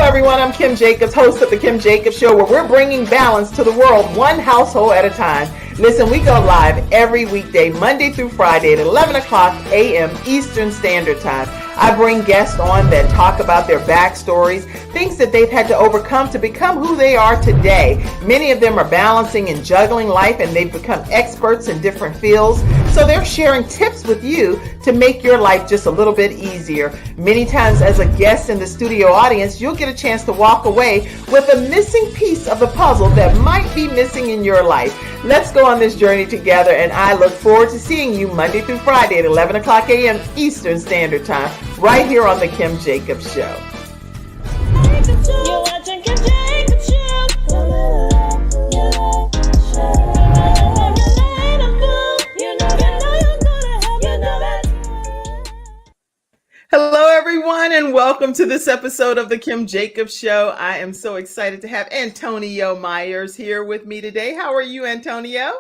everyone. I'm Kim Jacobs, host of The Kim Jacobs Show, where we're bringing balance to the world one household at a time. Listen, we go live every weekday, Monday through Friday at 11 o'clock a.m. Eastern Standard Time. I bring guests on that talk about their backstories, things that they've had to overcome to become who they are today. Many of them are balancing and juggling life, and they've become experts in different fields. So they're sharing tips with you to make your life just a little bit easier. Many times as a guest in the studio audience, you'll get a chance to walk away with a missing piece of the puzzle that might be missing in your life. Let's go on this journey together, and I look forward to seeing you Monday through Friday at 11 o'clock a.m. Eastern Standard Time, right here on The Kim Jacobs Show. You're watching Kim Jacobs Show. Hello, everyone, and welcome to this episode of The Kim Jacobs Show. I am so excited to have Antonio Myers here with me today. How are you, Antonio?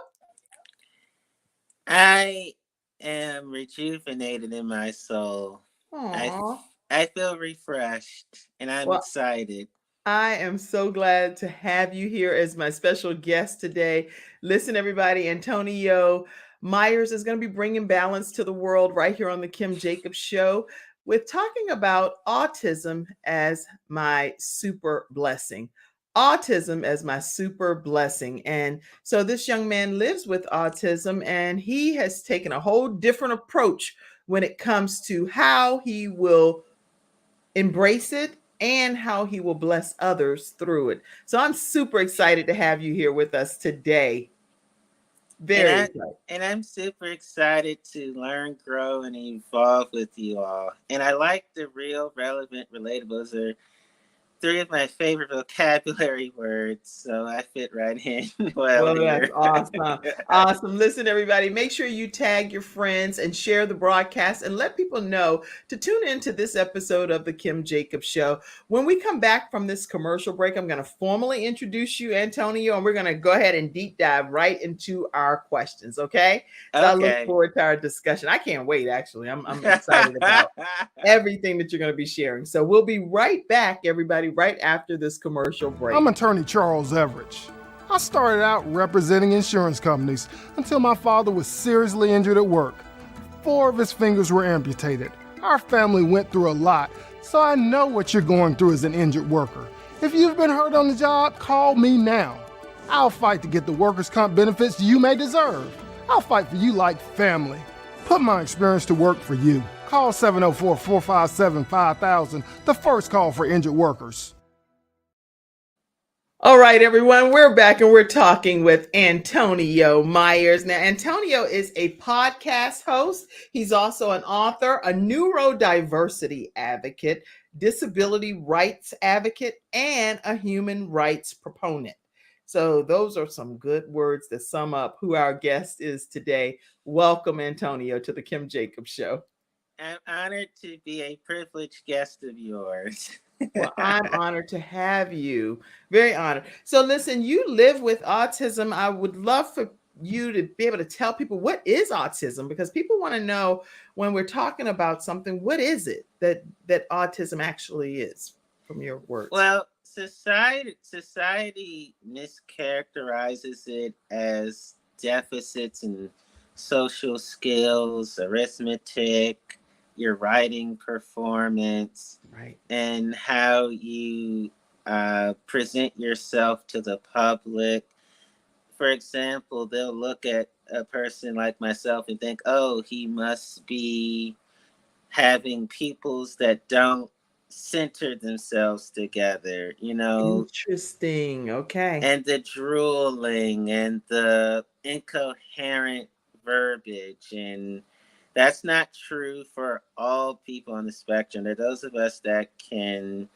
I am rejuvenated in my soul. I feel refreshed, and I'm excited. I am so glad to have you here as my special guest today. Listen, everybody, Antonio Myers is going to be bringing balance to the world right here on The Kim Jacobs Show, with talking about autism as my super blessing. Autism as my super blessing. And so this young man lives with autism, and he has taken a whole different approach when it comes to how he will embrace it and how he will bless others through it. So I'm super excited to have you here with us today. Very excited. And I'm super excited to learn, grow, and evolve with you all. And I like the real, relevant, relatables are three of my favorite vocabulary words, so I fit right in well here. That's awesome. Awesome. Listen, everybody, make sure you tag your friends and share the broadcast and let people know to tune into this episode of The Kim Jacobs Show. When we come back from this commercial break, I'm going to formally introduce you, Antonio, and we're going to go ahead and deep dive right into our questions, okay? So I look forward to our discussion. I can't wait, actually. I'm excited about everything that you're going to be sharing. So we'll be right back, everybody, right after this commercial break. I'm attorney Charles Everidge. I started out representing insurance companies until my father was seriously injured at work. 4 of his fingers were amputated. Our family went through a lot, so I know what you're going through as an injured worker. If you've been hurt on the job, call me now. I'll fight to get the workers' comp benefits you may deserve. I'll fight for you like family. Put my experience to work for you. Call 704-457-5000, the first call for injured workers. All right, everyone, we're back and we're talking with Antonio Myers. Now, Antonio is a podcast host. He's also an author, a neurodiversity advocate, disability rights advocate, and a human rights proponent. So those are some good words that sum up who our guest is today. Welcome, Antonio, to the Kim Jacobs Show. I'm honored to be a privileged guest of yours. Well, I'm honored to have you. Very honored. So listen, you live with autism. I would love for you to be able to tell people what is autism, because people want to know when we're talking about something, what is it that autism actually is, from your words? Well, society mischaracterizes it as deficits in social skills, arithmetic, your writing performance, right, and how you present yourself to the public. For example, they'll look at a person like myself and think, oh, he must be having pupils that don't center themselves together, you know. Interesting. Okay. And the drooling and the incoherent verbiage, and that's not true for all people on the spectrum. There are those of us that can,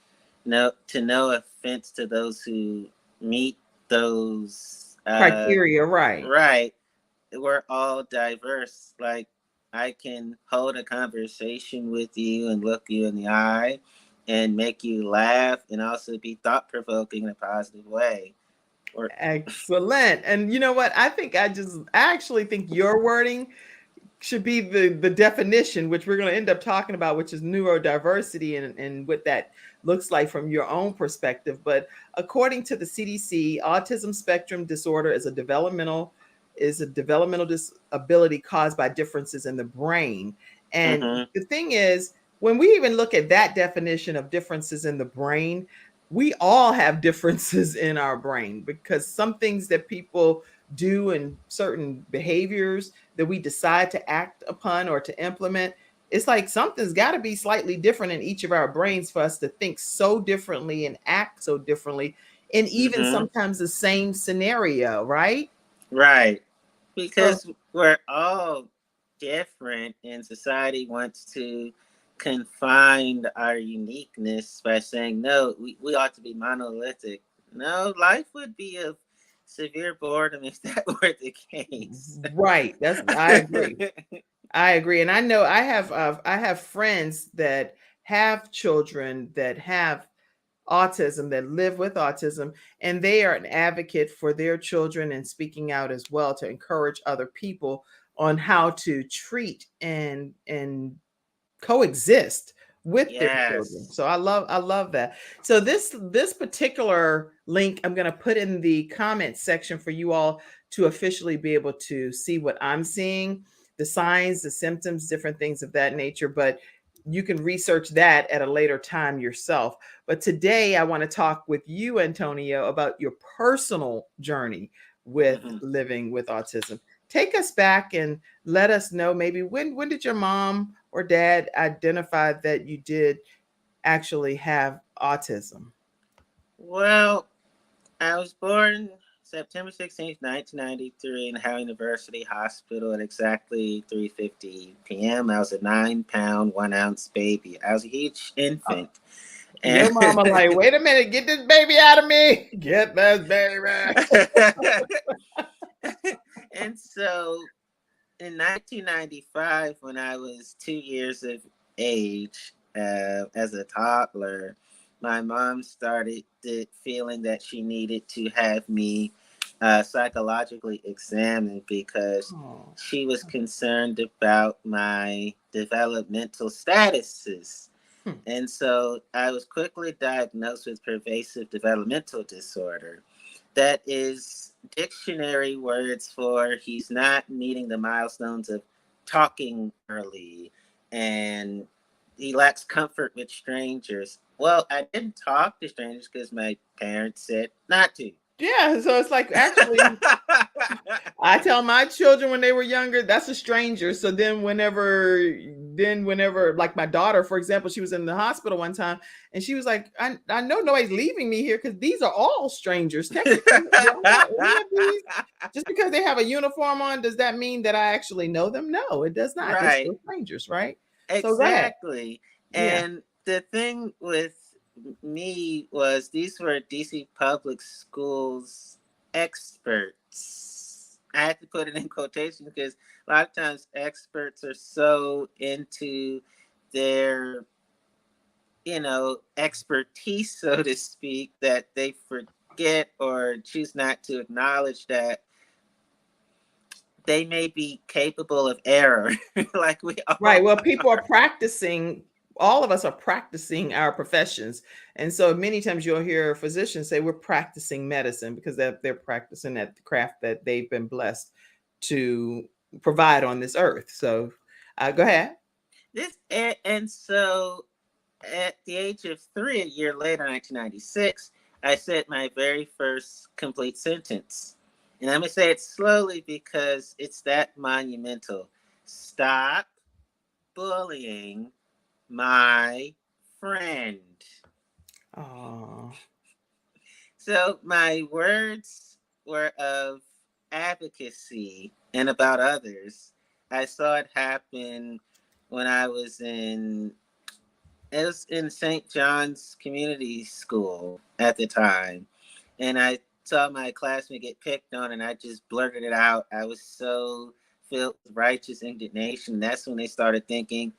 no offense to those who meet those criteria, right? Right. We're all diverse. Like, I can hold a conversation with you and look you in the eye and make you laugh and also be thought-provoking in a positive way. Excellent. And you know what? I actually think your wording should be the definition, which we're going to end up talking about, which is neurodiversity, and what that looks like from your own perspective. But according to the CDC, autism spectrum disorder is a developmental disability caused by differences in the brain. And Mm-hmm. the thing is, when we even look at that definition of differences in the brain, we all have differences in our brain, because some things that people do and certain behaviors that we decide to act upon or to implement, it's like something's got to be slightly different in each of our brains for us to think so differently and act so differently in even Mm-hmm. sometimes the same scenario, right? Right. So Because we're all different, and society wants to confine our uniqueness by saying, no, we ought to be monolithic. No, life would be of severe boredom if that were the case. right, I agree, and I know I have friends that have children that have autism, that live with autism, and they are an advocate for their children and speaking out as well to encourage other people on how to treat and coexist with their children. Yes. So I love that. So this particular link I'm going to put in the comment section for you all to officially be able to see what I'm seeing, the signs, the symptoms, different things of that nature, but you can research that at a later time yourself. But today I want to talk with you, Antonio, about your personal journey with Mm-hmm. living with autism. Take us back and let us know, maybe when did your mom or dad identify that you did actually have autism? Well, I was born September 16th, 1993 in Howard University Hospital at exactly 3:50 p.m. I was a 9-pound, 1-ounce baby. I was a huge infant. And Your mama like, wait a minute, get this baby out of me. Get this baby. and so in 1995, when I was 2 years of age, as a toddler, my mom started feeling that she needed to have me psychologically examined because Oh. she was concerned about my developmental statuses. Hmm. And so I was quickly diagnosed with pervasive developmental disorder. That is dictionary words for he's not meeting the milestones of talking early, and he lacks comfort with strangers. Well, I didn't talk to strangers because my parents said not to. Yeah, so it's like actually I tell my children when they were younger, that's a stranger. So whenever, like my daughter, for example, she was in the hospital one time and she was like, I know nobody's leaving me here because these are all strangers. Technically, do I know any of these? Just because they have a uniform on, does that mean that I actually know them? No, it does not. They're Right. still strangers, right? So go ahead. Exactly. Yeah. And the thing with me was these were DC public schools experts. I had to put it in quotation because a lot of times experts are so into their, expertise, so to speak, that they forget or choose not to acknowledge that they may be capable of error, like we Right. all Well, people are are. practicing, all of us are practicing our professions. And so many times you'll hear physicians say we're practicing medicine because they're practicing that craft that they've been blessed to provide on this earth. So go ahead. And so at the age of 3, a year later, 1996, I said my very first complete sentence. And I'm going to say it slowly because it's that monumental. Stop bullying my friend. Oh, So my words were of advocacy and about others. I saw it happen when I was in St. John's Community School at the time. And I saw my classmate get picked on and I just blurted it out. I was so filled with righteous indignation. That's when they started thinking,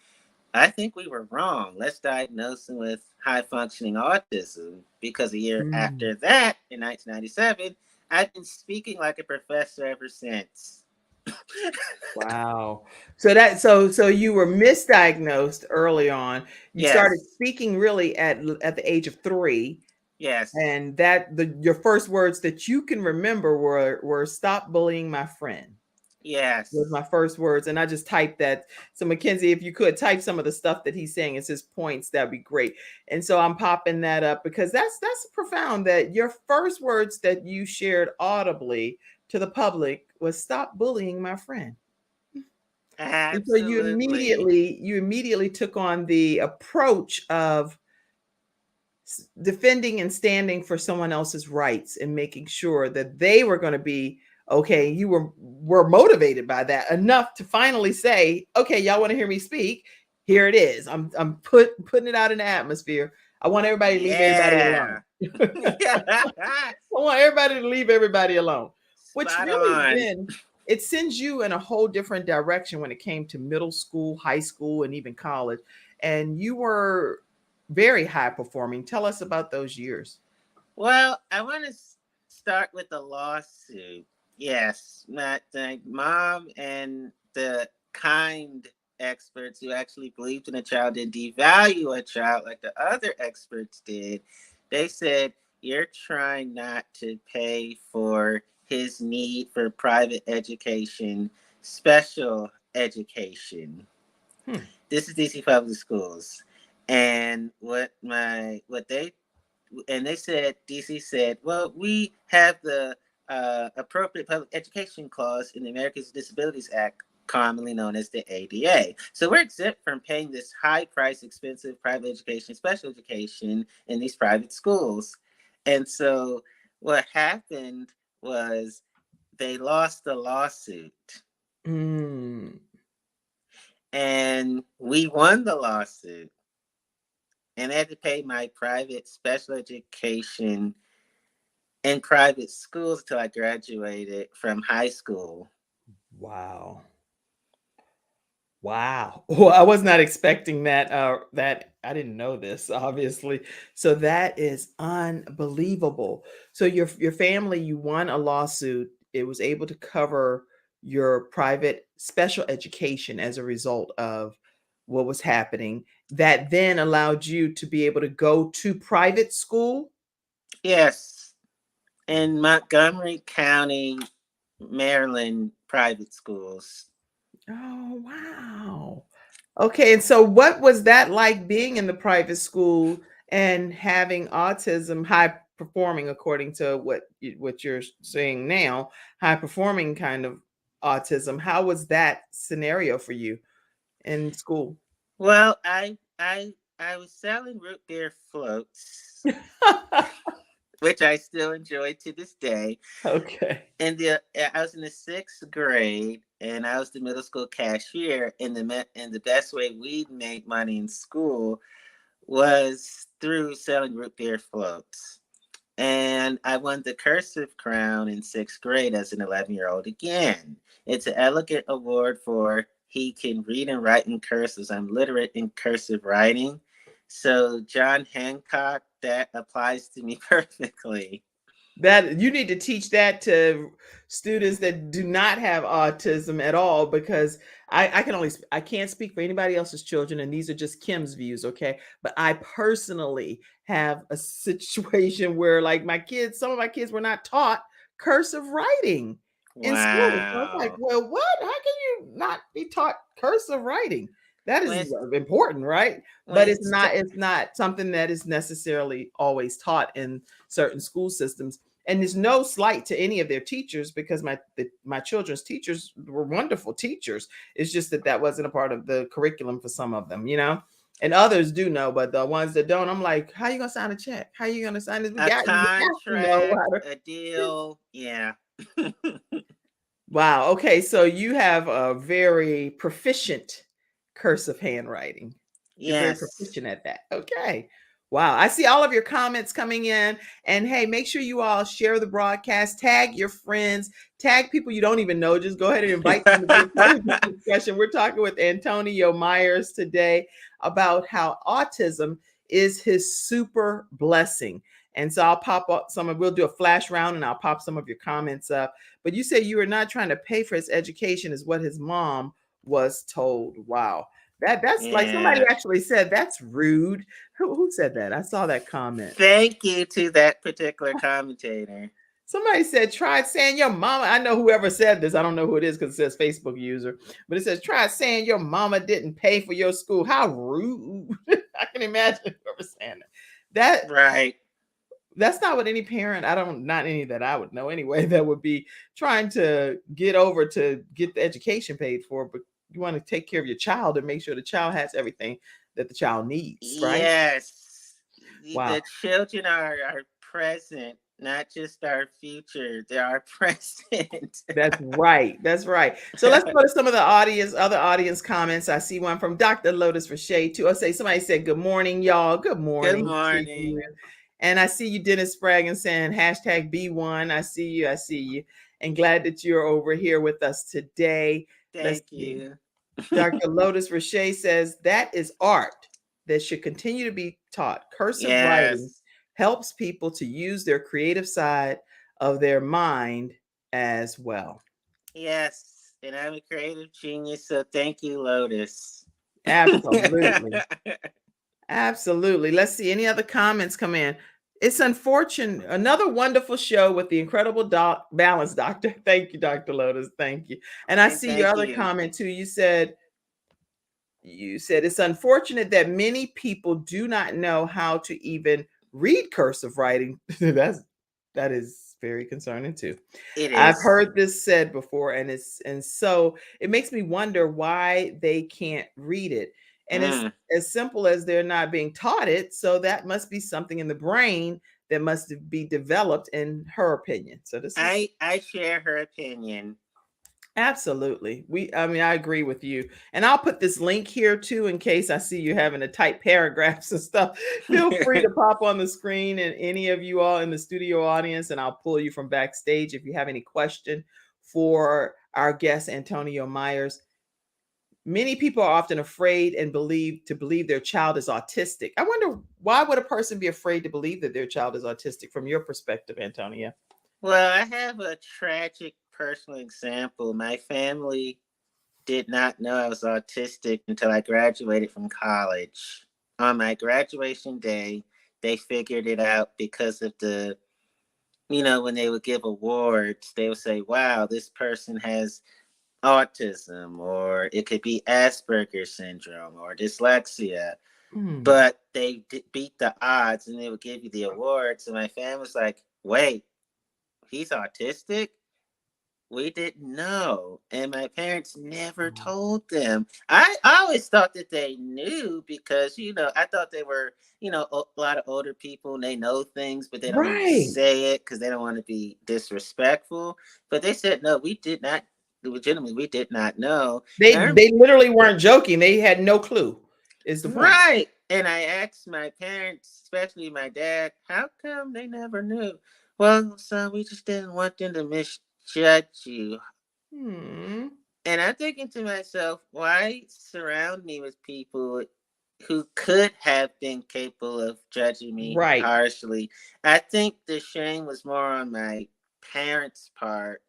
I think we were wrong. Let's diagnose him with high functioning autism. Because a year mm. after that, in 1997, I've been speaking like a professor ever since. Wow. So you were misdiagnosed early on. You started Yes, speaking really at the age of 3, yes, and your first words that you can remember were "stop bullying my friend." Was my yes. first words, and I just typed that. So Mackenzie, if you could type some of the stuff that he's saying as his points, that'd be great. And so I'm popping that up because that's profound that your first words that you shared audibly to the public was "stop bullying my friend." And so Absolutely. you immediately took on the approach of defending and standing for someone else's rights and making sure that they were going to be okay. You were motivated by that enough to finally say, "Okay, y'all want to hear me speak? Here it is. I'm putting it out in the atmosphere. I want everybody to leave everybody alone. Yeah. I want everybody to leave everybody alone." Which Spot really on. then it sends you in a whole different direction when it came to middle school, high school, and even college. And you were very high performing. Tell us about those years. Well, I want to start with the lawsuit. Yes, my mom and the kind experts who actually believed in a child and devalue a child like the other experts did. They said, "You're trying not to pay for his need for private education, special education." Hmm. This is DC Public Schools. And they said, DC said, "Well, we have the appropriate public education clause in the Americans with Disabilities Act, commonly known as the ADA. So we're exempt from paying this high price, expensive private education, special education in these private schools." And so what happened was they lost the lawsuit, Mm. and we won the lawsuit. And I had to pay my private special education in private schools until I graduated from high school. Wow. Wow. Well, I was not expecting that. That I didn't know this, obviously. So that is unbelievable. So your family, you won a lawsuit. It was able to cover your private special education as a result of what was happening. That then allowed you to be able to go to private school. Yes, in Montgomery County, Maryland, private schools. Oh, wow. Okay, and so what was that like being in the private school and having autism, high performing according to what you're saying now, high performing kind of autism? How was that scenario for you in school? Well, I was selling root beer floats, which I still enjoy to this day. Okay. I was in the 6th grade, and I was the middle school cashier. And the best way we made money in school was through selling root beer floats. And I won the cursive crown in 6th grade as an 11-year-old again. It's an elegant award for he can read and write in cursive. I'm literate in cursive writing. So, John Hancock, that applies to me perfectly. That you need to teach that to students that do not have autism at all, because I can't speak for anybody else's children, and these are just Kim's views, okay? But I personally have a situation where like some of my kids were not taught cursive writing in school. So I was like, Wow. well, what? How can you not be taught cursive writing? That When is it's, important, right? when But it's t- it's not something that is necessarily always taught in certain school systems. And there's no slight to any of their teachers, because my children's teachers were wonderful teachers. It's just that wasn't a part of the curriculum for some of them, and others do know, but the ones that don't, I'm like, how you gonna sign a check? How you gonna sign this? a You got to know contract, how a to. deal, yeah. Wow. Okay. So you have a very proficient cursive handwriting. You're very Yes. proficient at that. Okay. Wow. I see all of your comments coming in. And hey, make sure you all share the broadcast, tag your friends, tag people you don't even know. Just go ahead and invite them to be a part of this discussion. We're talking with Antonio Myers today about how autism is his super blessing. And so I'll pop up we'll do a flash round and I'll pop some of your comments up. But you say you were not trying to pay for his education is what his mom was told. Wow. That's like somebody Yeah. actually said that's rude. Who said that? I saw that comment. Thank you to that particular commentator. Somebody said, try saying your mama. I know whoever said this. I don't know who it is because it says Facebook user, but it says, try saying your mama didn't pay for your school. How rude. I can imagine whoever saying that. Right. That's not what any parent, not any that I would know anyway, that would be trying to get over to get the education paid for. But you want to take care of your child and make sure the child has everything that the child needs, right? Yes. Wow. The children are present, not just our future. They are present. That's right. That's right. So let's go to some of the other audience comments. I see one from Dr. Lotus Rashay too. Somebody said, good morning, y'all. Good morning. Good morning. And I see you, Dennis Spraggin, saying hashtag B1. I see you. And glad that you're over here with us today. Thank you. Dr. Lotus Rashay says that is art that should continue to be taught. Cursive writing helps people to use their creative side of their mind as well. Yes. And I'm a creative genius, so thank you, Lotus. Absolutely. Absolutely. Let's see any other comments come in. It's unfortunate. Another wonderful show with the incredible balance, Doctor. Thank you, Dr. Lotus. Thank you. And I see your other comment too. You said it's unfortunate that many people do not know how to even read cursive writing. That is very concerning too. It is. I've heard this said before, and so it makes me wonder why they can't read it. And it's as simple as they're not being taught it. So that must be something in the brain that must be developed, in her opinion. So I share her opinion. Absolutely. I agree with you. And I'll put this link here too, in case I see you having to type paragraphs and stuff. Feel free to pop on the screen, and any of you all in the studio audience, and I'll pull you from backstage if you have any question for our guest, Antonio Myers. Many people are often afraid and believe their child is autistic. I wonder, why would a person be afraid to believe that their child is autistic from your perspective, Antonia? Well, I have a tragic personal example. My family did not know I was autistic until I graduated from college. On my graduation day, they figured it out because of when they would give awards, they would say, wow, this person has autism, or it could be Asperger's syndrome or dyslexia. But they beat the odds and they would give you the awards. And my family was like, wait, he's autistic? We didn't know. And my parents never told them. I always thought that they knew because, I thought they were, a lot of older people and they know things, but they don't want to say it because they don't want to be disrespectful. But they said, no, we did not. Legitimately, we did not know. They literally weren't joking. They had no clue. Is the point. Right. And I asked my parents, especially my dad, how come they never knew? Well, son, we just didn't want them to misjudge you. And I'm thinking to myself, why surround me with people who could have been capable of judging me harshly? I think the shame was more on my parents' part,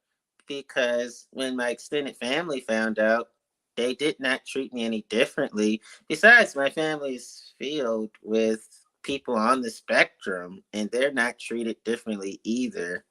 because when my extended family found out, they did not treat me any differently. Besides, my family is filled with people on the spectrum, and they're not treated differently either.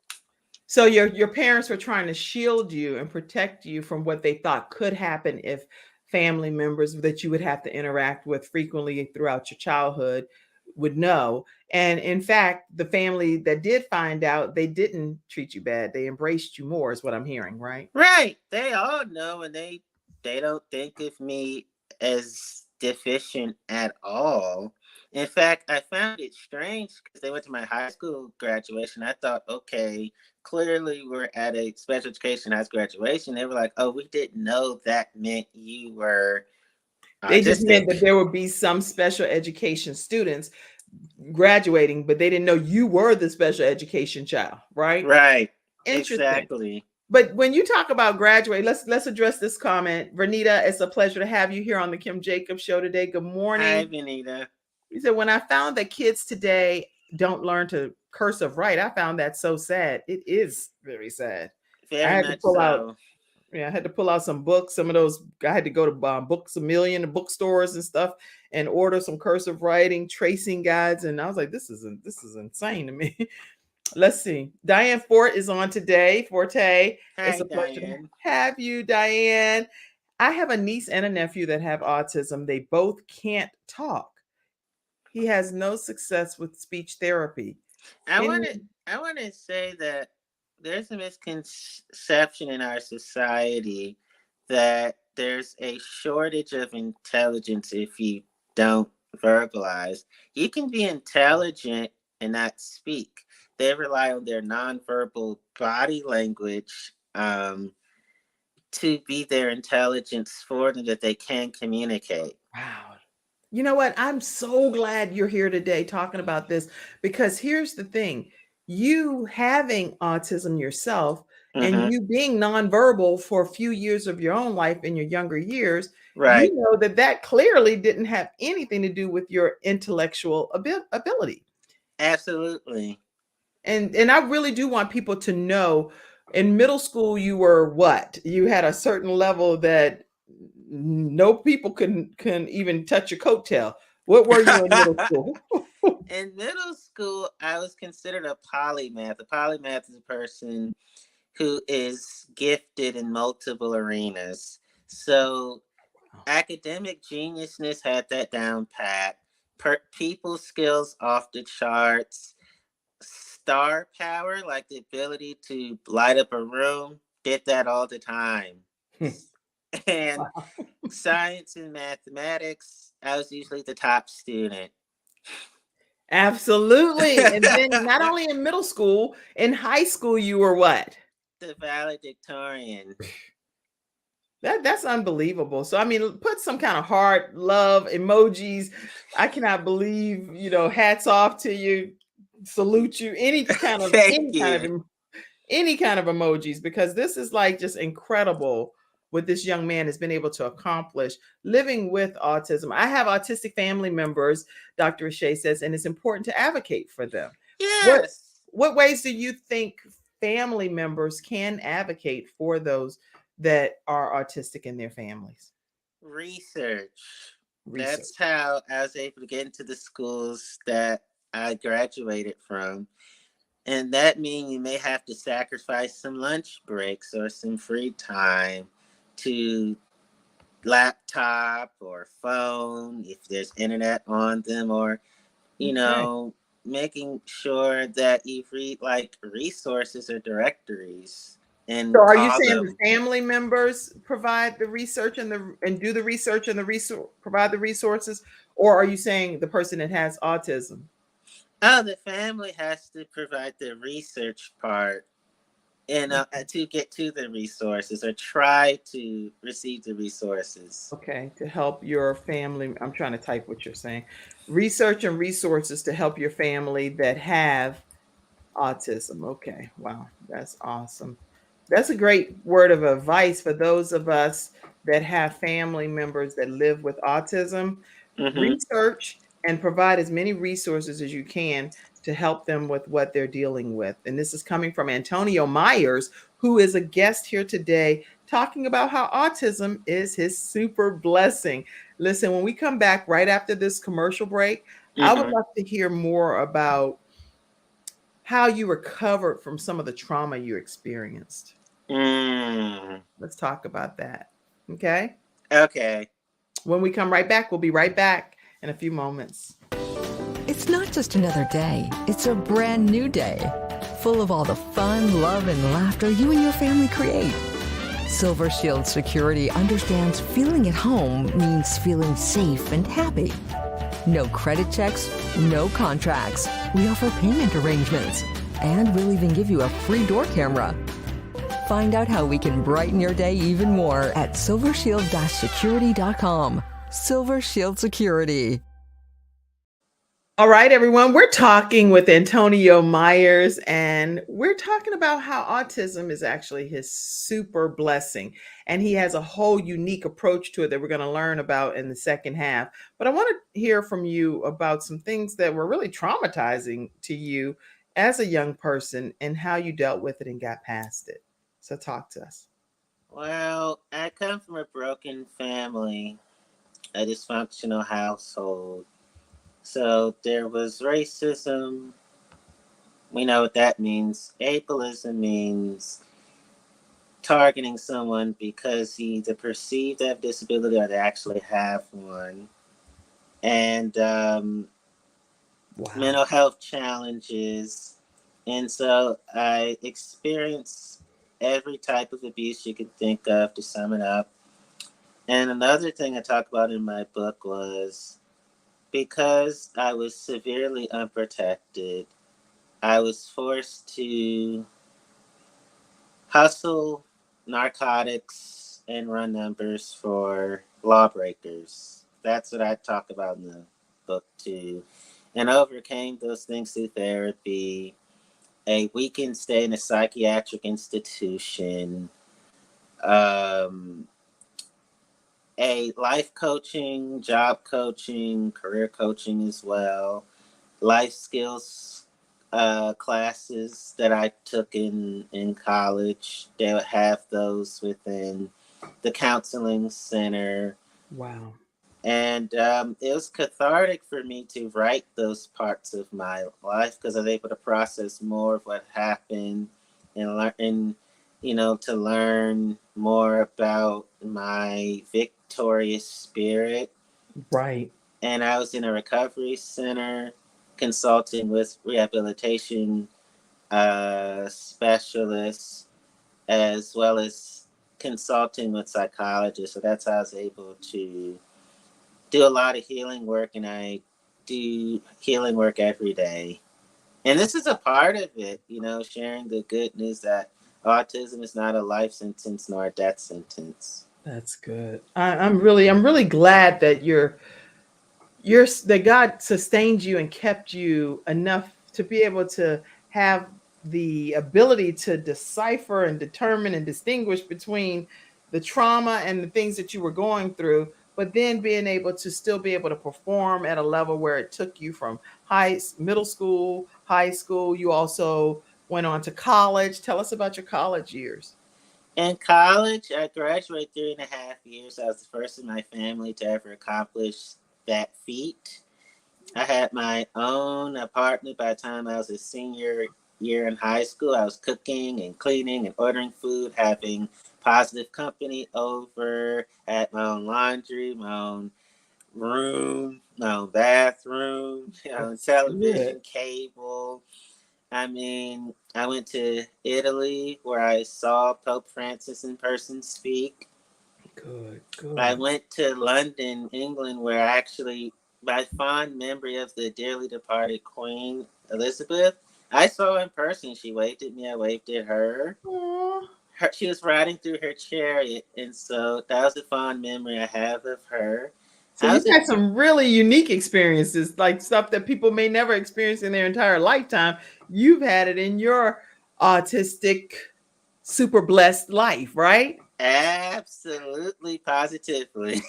So your parents were trying to shield you and protect you from what they thought could happen if family members that you would have to interact with frequently throughout your childhood would know. And in fact, the family that did find out, they didn't treat you bad. They embraced you more, is what I'm hearing, right? Right. They all know, and they don't think of me as deficient at all. In fact, I found it strange because they went to my high school graduation. I thought, okay, clearly we're at a special education high school graduation. They were like, oh, we didn't know that meant you were autistic. They just meant that there would be some special education students graduating, but they didn't know you were the special education child, right? Right. Interesting. Exactly. But when you talk about graduate, let's address this comment. Vernita, it's a pleasure to have you here on the Kim Jacobs Show today. Good morning. Hi, Vernita. He said, when I found that kids today don't learn to cursive write. I found that so sad. It is very sad. I Very had to much pull out, so. yeah, I had to pull out some books. Some of those, I had to go to Books a Million, the bookstores and stuff, and order some cursive writing, tracing guides. And I was like, this is insane to me. Let's see. Diane Fort is on today. Forte, it's Hi, a pleasure to Diane. have you, Diane. I have a niece and a nephew that have autism. They both can't talk. He has no success with speech therapy. I Any want to I want to say that there's a misconception in our society that there's a shortage of intelligence if you don't verbalize. You can be intelligent and not speak. They rely on their nonverbal body language to be their intelligence for them that they can communicate. Wow. You know what? I'm so glad you're here today talking about this, because here's the thing. You having autism yourself and Hmm. you being nonverbal for a few years of your own life in your younger years, you Right. know that that clearly didn't have anything to do with your intellectual ability. Absolutely. And I really do want people to know, in middle school you were what? You had a certain level that no people can even touch your coattail. What were you in middle school? In middle school, I was considered a polymath. A polymath is a person who is gifted in multiple arenas. So academic geniusness had that down pat. People skills off the charts. Star power, like the ability to light up a room, did that all the time. And science and mathematics, I was usually the top student. Absolutely. And then not The only in middle school, in high school you were what? valedictorian. That's unbelievable. So I mean, put some kind of heart, love, emojis. I cannot believe, hats off to you, salute you, Thank you. any kind of emojis, because this is like just incredible what this young man has been able to accomplish living with autism. I have autistic family members, Dr. Shea says, and it's important to advocate for them. What Yes. what ways do you think family members can advocate for those that are autistic in their families? Research. Research. That's how I was able to get into the schools that I graduated from. And that means you may have to sacrifice some lunch breaks or some free time to laptop or phone if there's internet on them, or Okay. making sure that you read like resources or directories So and are you call saying the them. family members provide the research and do the research and provide the resources, or are you saying the person that has autism? Oh, the family has to provide the research part and to get to the resources or try to receive the resources. Okay, to help your family. I'm trying to type what you're saying. Research and resources to help your family that have autism. Okay. Wow. That's awesome. That's a great word of advice for those of us that have family members that live with autism. Hmm. Research and provide as many resources as you can to help them with what they're dealing with. And this is coming from Antonio Myers, who is a guest here today talking about how autism is his super blessing. Listen, when we come back right after this commercial break, I would Hmm. love to hear more about how you recovered from some of the trauma you experienced. Mm. Let's talk about that. Okay. Okay. When we come right back, we'll be right back in a few moments. It's not just another day, it's a brand new day, full of all the fun, love, and laughter you and your family create. Silver Shield Security understands feeling at home means feeling safe and happy. No credit checks, no contracts. We offer payment arrangements, and we'll even give you a free door camera. Find out how we can brighten your day even more at silvershield-security.com. Silver Shield Security. All right, everyone, we're talking with Antonio Myers, and we're talking about how autism is actually his super blessing. And he has a whole unique approach to it that we're going to learn about in the second half. But I want to hear from you about some things that were really traumatizing to you as a young person and how you dealt with it and got past it. So talk to us. Well, I come from a broken family, a dysfunctional household. So there was racism. We know what that means. Ableism means targeting someone because he either perceived to have disability or they actually have one. And Wow. mental health challenges. And so I experienced every type of abuse you could think of, to sum it up. And another thing I talk about in my book was because I was severely unprotected, I was forced to hustle narcotics and run numbers for lawbreakers. That's what I talk about in the book too. And overcame those things through therapy, a weekend stay in a psychiatric institution, um, a life coaching, job coaching, career coaching as well, life skills classes that I took in college. They would have those within the counseling center. Wow. And it was cathartic for me to write those parts of my life because I was able to process more of what happened and learn, and to learn more about my victorious spirit. Right. And I was in a recovery center consulting with rehabilitation specialists as well as consulting with psychologists. So that's how I was able to do a lot of healing work, and I do healing work every day. And this is a part of it, sharing the good news that autism is not a life sentence nor a death sentence. That's good. I'm really glad that that God sustained you and kept you enough to be able to have the ability to decipher and determine and distinguish between the trauma and the things that you were going through, but then being able to still be able to perform at a level where it took you from middle school, high school. You also went on to college. Tell us about your college years. In college, I graduated 3.5 years. I was the first in my family to ever accomplish that feat. I had my own apartment by the time I was a senior year in high school. I was cooking and cleaning and ordering food, having positive company over, had my own laundry, my own room, my own bathroom, That's television, good. cable. I mean, I went to Italy where I saw Pope Francis in person speak. Good, I good. went to London, England, where I actually, by fond memory of the dearly departed Queen Elizabeth, I saw her in person. She waved at me, I waved at her. Aw. She was riding through her chariot, and so that was a fond memory I have of her. So I you've was a had some really unique experiences, like stuff that people may never experience in their entire lifetime. You've had it in your autistic, super blessed life, right? absolutely positively.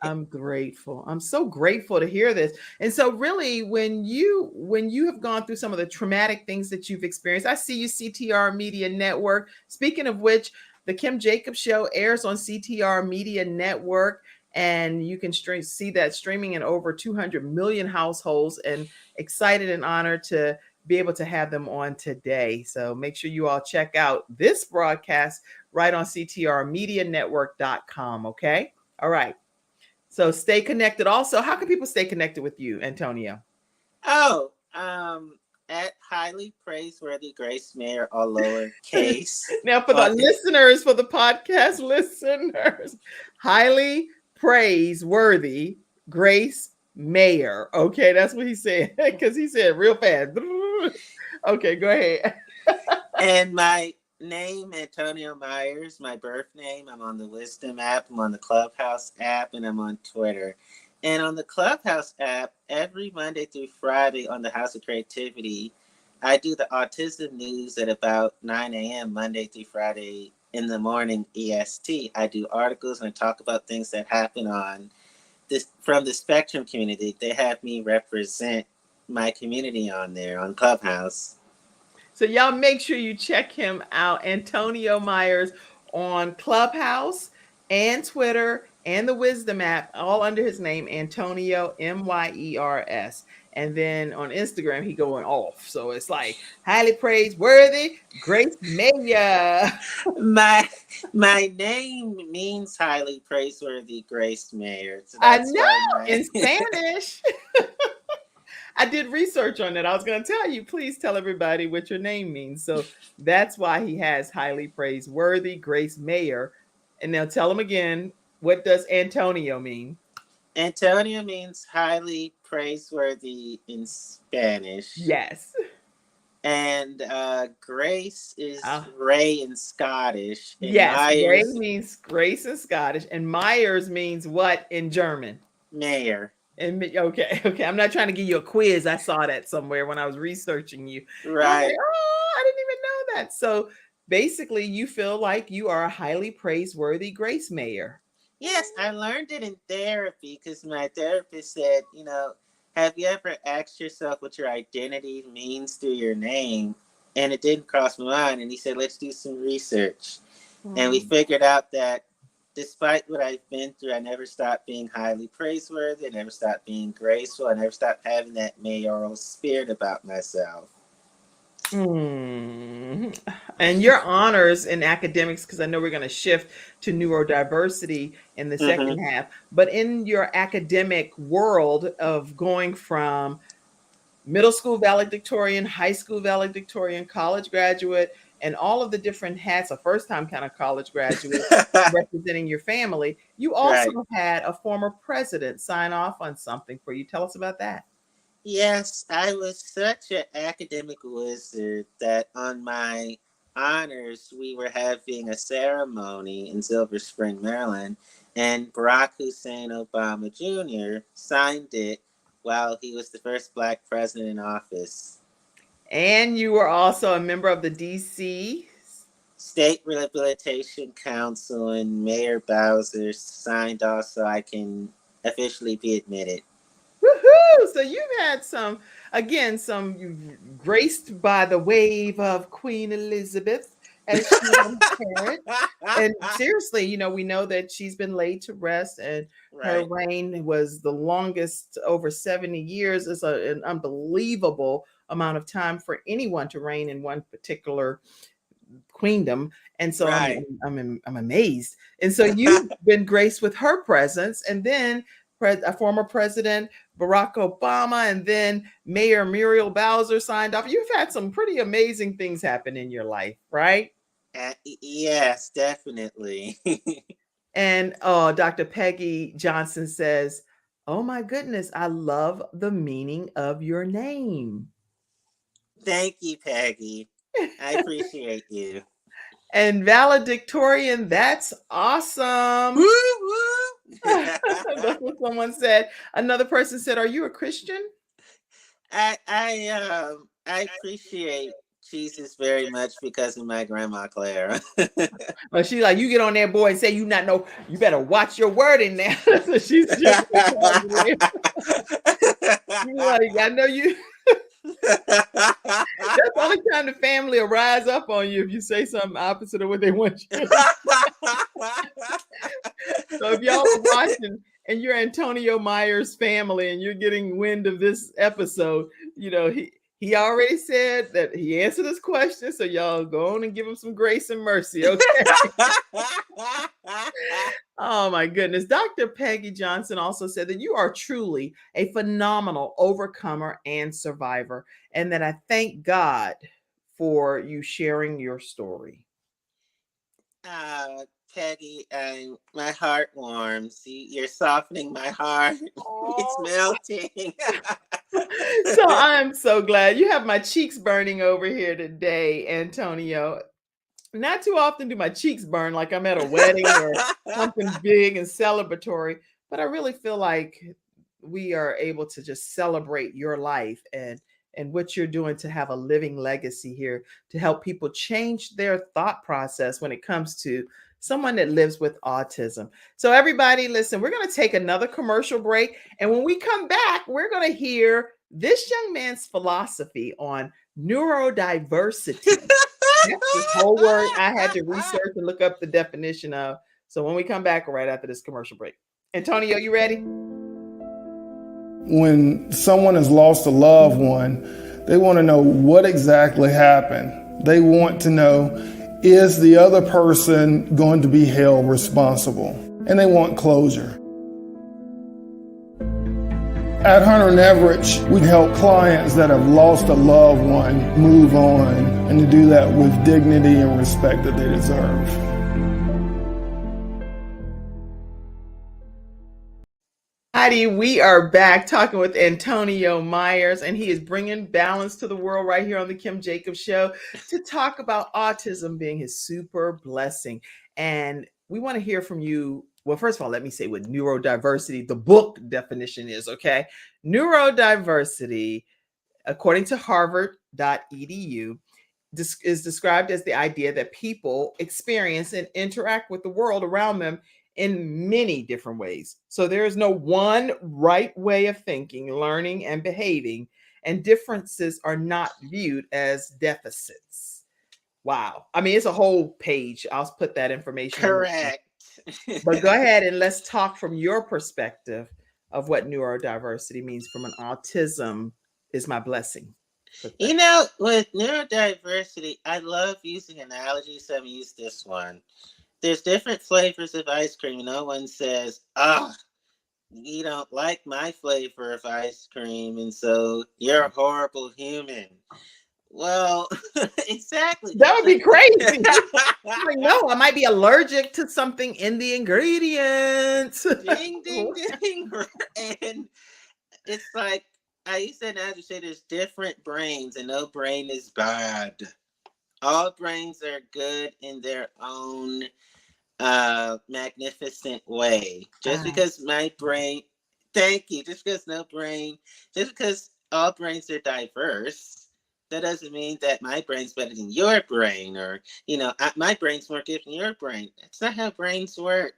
I'm grateful. I'm so grateful to hear this. And so really when you have gone through some of the traumatic things that you've experienced, I see you CTR Media Network. Speaking of which, the Kim Jacobs show airs on CTR Media Network and you can see that streaming in over 200 million households, and excited and honored to be able to have them on today. So make sure you all check out this broadcast right on ctrmedianetwork.com, okay? All right. So stay connected. Also, how can people stay connected with you, Antonio? Oh, at highly praiseworthy Grace Mayer, all lowercase. Now, for the listeners, for the podcast listeners, highly praiseworthy Grace Mayer. Okay, that's what he said because he said real fast. Okay, go ahead. And my name, Antonio Myers, my birth name. I'm on the Wisdom app, I'm on the Clubhouse app, and I'm on Twitter. And on the Clubhouse app, every Monday through Friday on the House of Creativity, I do the autism news at about 9 a.m. Monday through Friday in the morning EST. I do articles and I talk about things that happen on this from the spectrum community. They have me represent my community on there on Clubhouse. So y'all make sure you check him out, Antonio Myers, on Clubhouse and Twitter and the Wisdom app, all under his name, Antonio Myers. And then on Instagram, he going off. So it's like highly praiseworthy Grace Mayer. My name means highly praiseworthy Grace Mayer. So I that's why know in Spanish. I did research on that. I was going to tell you, please tell everybody what your name means. So that's why he has highly praiseworthy Grace Mayer. And now tell him again, what does Antonio mean? Antonio means highly praiseworthy in Spanish. Yes. And Grace is Ray in Scottish. And yes, Myers, Ray means Grace in Scottish. And Myers means what in German? Mayor. And okay. I'm not trying to give you a quiz. I saw that somewhere when I was researching you. Right. Like, I didn't even know that. So basically, you feel like you are a highly praiseworthy Grace Mayer. Yes, I learned it in therapy because my therapist said, have you ever asked yourself what your identity means through your name? And it didn't cross my mind. And he said, let's do some research. And we figured out that despite what I've been through, I never stopped being highly praiseworthy. I never stopped being graceful. I never stopped having that mayoral spirit about myself. And your honors in academics, because I know we're going to shift to neurodiversity in the second half, but in your academic world of going from middle school valedictorian, high school valedictorian, college graduate, and all of the different hats, a first-time kind of college graduate representing your family, you also had a former president sign off on something for you. Tell us about that. Yes, I was such an academic wizard that on my honors, we were having a ceremony in Silver Spring, Maryland, and Barack Hussein Obama Jr. signed it while he was the first Black president in office. And you were also a member of the D.C. State Rehabilitation Council, and Mayor Bowser signed off so I can officially be admitted. Woohoo! So you've had you've graced by the wave of Queen Elizabeth as she was parent. And seriously, we know that she's been laid to rest, and her reign was the longest, over 70 years. It's an unbelievable amount of time for anyone to reign in one particular queendom. And so I'm amazed. And so you've been graced with her presence, and then a former president, Barack Obama, and then Mayor Muriel Bowser signed off. You've had some pretty amazing things happen in your life, right? Yes, definitely. And Dr. Peggy Johnson says, oh my goodness, I love the meaning of your name. Thank you, Peggy. I appreciate you. And valedictorian, that's awesome. Woo, woo. That's what someone said. Another person said, are you a Christian? I appreciate Jesus very much because of my grandma Clara. Well, she's like, you get on there, boy, and say you better watch your word in there. So she's just like, I know you. That's the only time the family will rise up on you if you say something opposite of what they want you to. So if y'all are watching and you're Antonio Myers' family and you're getting wind of this episode, he already said that he answered this question. So y'all go on and give him some grace and mercy, okay? Oh my goodness. Dr. Peggy Johnson also said that you are truly a phenomenal overcomer and survivor, and that I thank God for you sharing your story. Peggy, my heart warms. You're softening my heart. It's melting. So I'm so glad. You have my cheeks burning over here today, Antonio. Not too often do my cheeks burn like I'm at a wedding or something big and celebratory, but I really feel like we are able to just celebrate your life and what you're doing to have a living legacy here to help people change their thought process when it comes to someone that lives with autism. So everybody, listen, we're going to take another commercial break. And when we come back, we're going to hear this young man's philosophy on Neurodiversity. That's the whole word I had to research and look up the definition of. So when we come back right after this commercial break. Antonio, you ready? When someone has lost a loved one, they want to know what exactly happened. They want to know, is the other person going to be held responsible? And they want closure. At Hunter & Everett, we help clients that have lost a loved one move on, and to do that with dignity and respect that they deserve. Heidi, we are back talking with Antonio Myers, and he is bringing balance to the world right here on the Kim Jacobs Show to talk about autism being his super blessing. And we want to hear from you. Well, first of all, let me say what neurodiversity, the book definition is, okay? Neurodiversity, according to harvard.edu, is described as the idea that people experience and interact with the world around them in many different ways. So there is no one right way of thinking, learning, and behaving, and differences are not viewed as deficits. Wow. I mean, it's a whole page. I'll put that information. Correct. But go ahead and let's talk from your perspective of what neurodiversity means from an autism is my blessing. You know, with neurodiversity, I love using analogies, so I'm going to use this one. There's different flavors of ice cream. No one says, you don't like my flavor of ice cream, and so you're a horrible human. Well, exactly. That would be crazy. Like, no, I might be allergic to something in the ingredients. Ding, ding, ding. And it's like, I used to say there's different brains, and no brain is bad. All brains are good in their own magnificent way. Just because my brain, thank you, just because all brains are diverse, that doesn't mean that my brain's better than your brain, or, my brain's more gifted than your brain. That's not how brains work.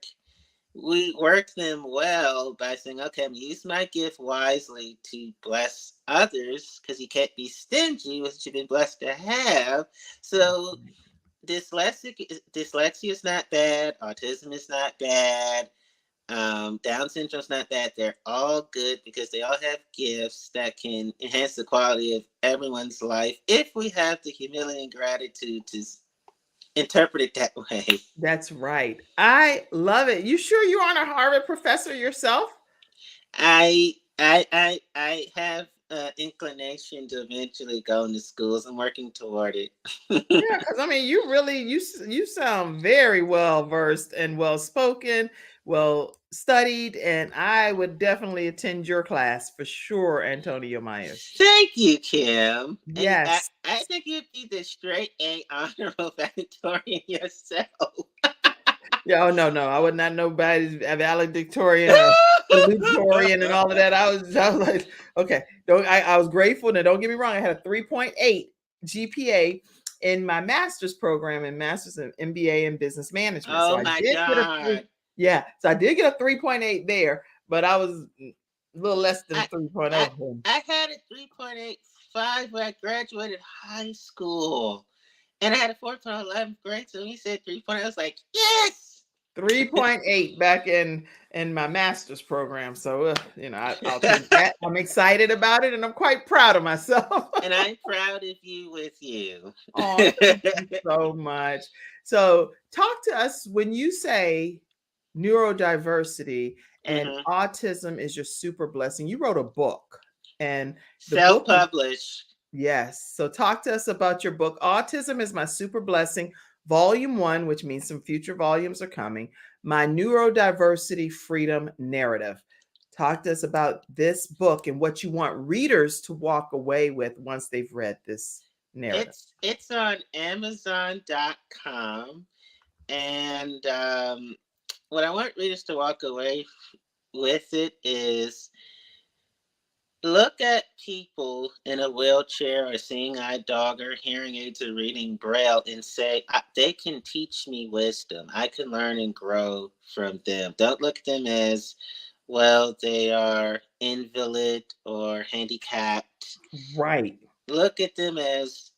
We work them well by saying, okay, I'm going to use my gift wisely to bless others, because you can't be stingy with what you've been blessed to have. So dyslexia is not bad. Autism is not bad. Down syndrome is not bad. They're all good because they all have gifts that can enhance the quality of everyone's life if we have the humility and gratitude to interpret it that way. That's right. I love it. You sure you aren't a Harvard professor yourself? I have inclination to eventually go into schools. I'm working toward it. Yeah, because I mean, you sound very well versed and well spoken, well studied, and I would definitely attend your class for sure, Antonio Myers. Thank you, Kim. Yes. And I think you'd be the straight A honorable valedictorian yourself. Yeah, no, I would not know nobody's valedictorian or salutatorian and all of that. I was like, okay, I was grateful. Now, don't get me wrong, I had a 3.8 GPA in my master's program in master's and MBA in business management. Oh, so my God. So I did get a 3.8 there, but I was a little less than 3.0. I had a 3.85 when I graduated high school. And I had a 4.0 11th grade, so when he said 3.0, I was like, yes! 3.8 back in my master's program. So, I'll take that. I'm excited about it, and I'm quite proud of myself. And I'm proud of you with you. Oh, thank you so much. So, talk to us when you say neurodiversity and autism is your super blessing. You wrote a book, and self-published. Yes. So talk to us about your book, Autism is My Super Blessing, Volume 1, which means some future volumes are coming, My Neurodiversity Freedom Narrative. Talk to us about this book and what you want readers to walk away with once they've read this narrative. It's on Amazon.com. And what I want readers to walk away with it is, look at people in a wheelchair or seeing eye dog or hearing aids or reading Braille and say, they can teach me wisdom. I can learn and grow from them. Don't look at them as, well, they are invalid or handicapped. Right. look at them as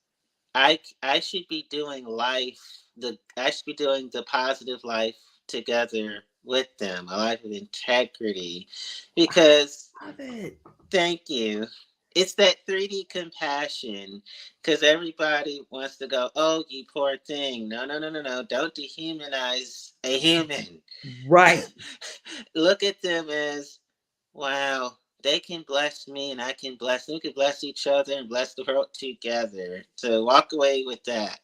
I should be doing I should be doing the positive life together with them, a life of integrity, because Love it. thank you. It's that 3D compassion, because everybody wants to go, oh, you poor thing. No, no, no, no, no. Don't dehumanize a human. Right. Look at them as, wow, they can bless me and I can bless them. We can bless each other and bless the world together. To walk away with that.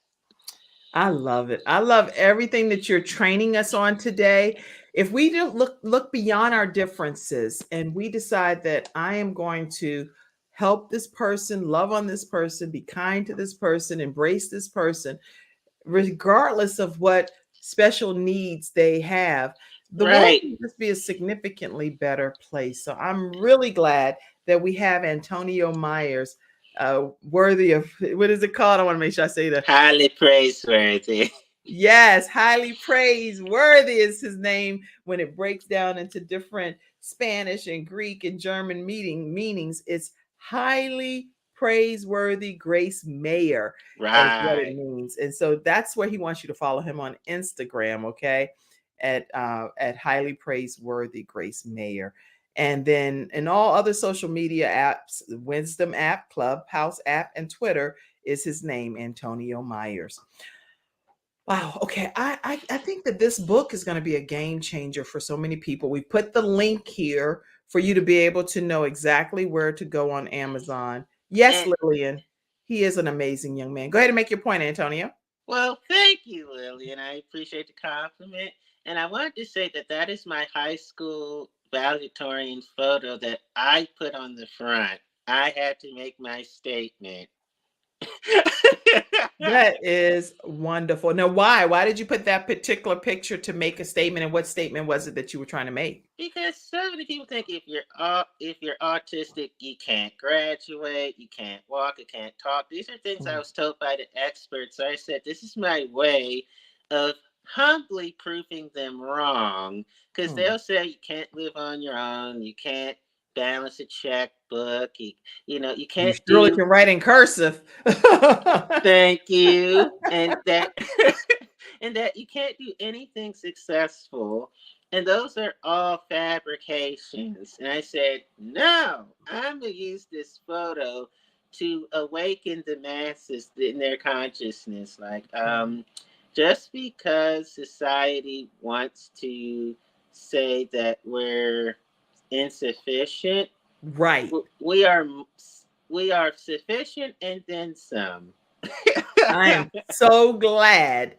I love it. I love everything that you're training us on today. If we do look beyond our differences and we decide that I am going to help this person, love on this person, be kind to this person, embrace this person, regardless of what special needs they have, the world Right. can just be a significantly better place. So I'm really glad that we have Antonio Myers, worthy of, what is it called? I want to make sure I say that. Highly praiseworthy. Yes, highly praiseworthy is his name when it breaks down into different Spanish and Greek and German meanings. It's highly praiseworthy Grace Mayer is what it Right. means. And so that's where he wants you to follow him on Instagram, okay? At highly praiseworthy Grace Mayer. And then in all other social media apps, the Wisdom app, Clubhouse app, and Twitter is his name, Antonio Myers. Wow. Okay. I think that this book is going to be a game changer for so many people. We put the link here for you to be able to know exactly where to go on Amazon. Yes, And, Lillian, he is an amazing young man. Go ahead and make your point, Antonio. well, thank you, Lily, and I appreciate the compliment. And I wanted to say that that is my high school valedictorian photo that I put on the front. I had to make my statement. That is wonderful. Now, why? Why did you put that particular picture to make a statement? And what statement was it that you were trying to make? Because so many people think if you're autistic, you can't graduate, you can't walk, you can't talk. These are things I Mm, was told by the experts. So I said, this is my way of humbly proving them wrong. Because mm. they'll say you can't live on your own, you can't balance a checkbook, you You can't surely do. can write in cursive. Thank you. And that and that you can't do anything successful. And those are all fabrications. And I said, no, I'm gonna use this photo to awaken the masses in their consciousness. Like, just because society wants to say that we're insufficient, Right. we are we are sufficient and then some. I am so glad.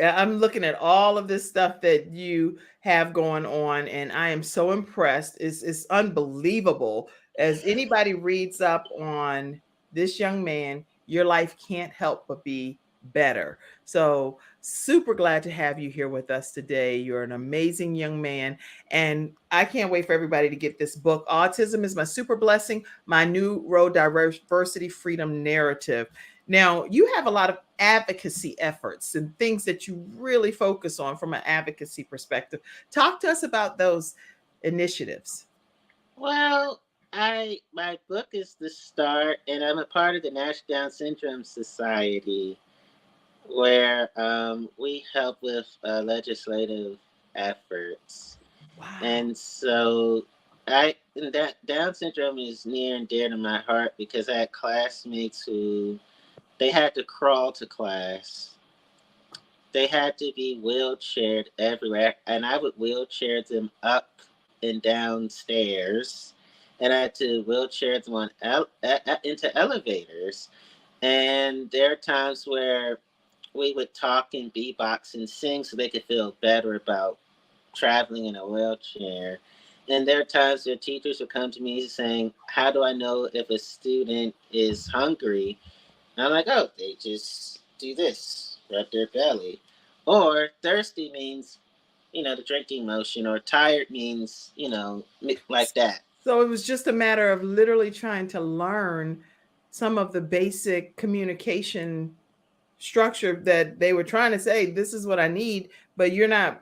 I'm looking at all of this stuff that you have going on, and I am so impressed. It's unbelievable. As anybody reads up on this young man, your life can't help but be better. So, super glad to have you here with us today. You're an amazing young man, and I can't wait for everybody to get this book. Autism is My Super Blessing, My New Road Diversity Freedom Narrative. Now, you have a lot of advocacy efforts and things that you really focus on from an advocacy perspective. Talk to us about those initiatives. Well, I my book is the start, and I'm a part of the National Down Syndrome Society, where we help with legislative efforts, Wow. and so that Down syndrome is near and dear to my heart because I had classmates who they had to crawl to class. They had to be wheelchaired everywhere, and I would wheelchair them up and down stairs, and I had to wheelchair them into elevators. And there are times where we would talk and beatbox and sing so they could feel better about traveling in a wheelchair. And there are times where teachers would come to me saying, how do I know if a student is hungry? And I'm like, oh, they just do this, rub their belly. Or thirsty means, the drinking motion, or tired means, like that. So it was just a matter of literally trying to learn some of the basic communication structure that they were trying to say, this is what I need, but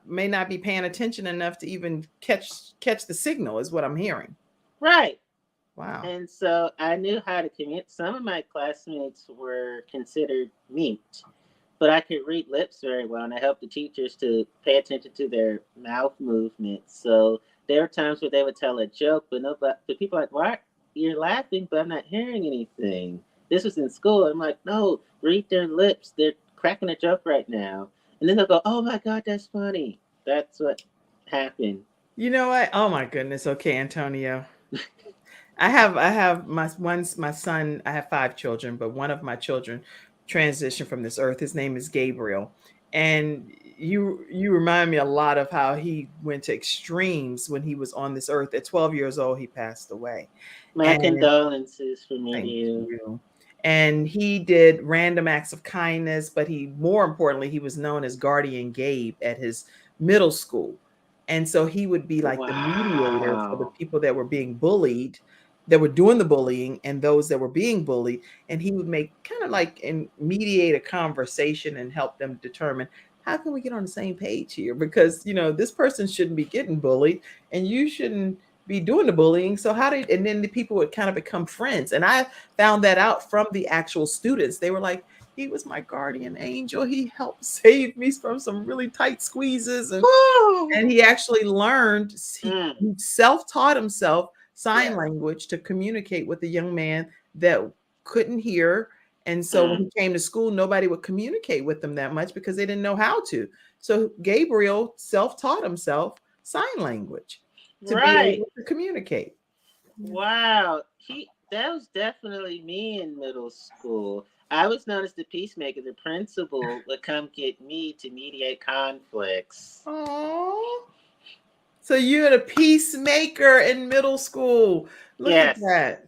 may not be paying attention enough to even catch the signal, is what I'm hearing. Right. Wow. And so I knew how to communicate. Some of my classmates were considered mute, but I could read lips very well, and I helped the teachers to pay attention to their mouth movements. So there were times where they would tell a joke, but nobody, the people were like, "Why you're laughing?" But I'm not hearing anything. This was in school. I'm like, "No, read their lips. They're cracking a joke right now." And then they'll go, "Oh my God, that's funny." That's what happened. You know what? Oh my goodness. Okay, Antonio. I have my son, I have 5 children, but one of my children transitioned from this earth. His name is Gabriel. And you remind me a lot of how he went to extremes when he was on this earth. At 12 years old, he passed away. My And condolences from me to thank you. you. And he did random acts of kindness, but more importantly, he was known as Guardian Gabe at his middle school. And so he would be like the mediator for the Wow. people that were being bullied, that were doing the bullying, and those that were being bullied. And he would make kind of like and mediate a conversation and help them determine, how can we get on the same page here? Because, this person shouldn't be getting bullied and you shouldn't be doing the bullying. So and then the people would kind of become friends. And I found that out from the actual students. They were like, he was my guardian angel. He helped save me from some really tight squeezes. And he actually learned, he Mm. self-taught himself sign Yes. language to communicate with a young man that couldn't hear. And so when he came to school, nobody would communicate with him that much because they didn't know how to. So Gabriel self-taught himself sign language to be Right. able to communicate. Wow. That was definitely me in middle school. I was known as the peacemaker. The principal would come get me to mediate conflicts. Oh, so you're the peacemaker in middle school. Look at Yes. that.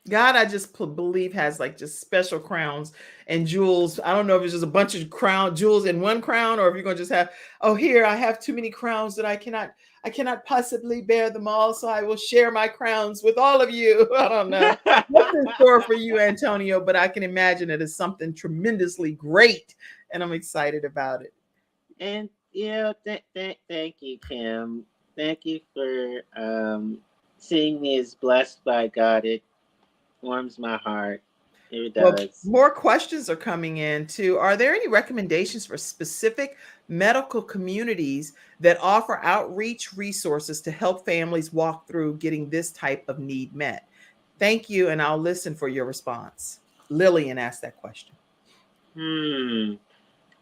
God, I just believe has like just special crowns and jewels. I don't know if it's just a bunch of jewels in one crown, or if you're gonna just have, oh, here I have too many crowns that I cannot possibly bear them all, so I will share my crowns with all of you. I don't know what's in store for you, Antonio, but I can imagine it is something tremendously great, and I'm excited about it. And thank you, Kim. Thank you for seeing me as blessed by God. It warms my heart. It Well, does. more questions are coming in too. Are there any recommendations for specific medical communities that offer outreach resources to help families walk through getting this type of need met? Thank you, and I'll listen for your response. Lillian asked that question.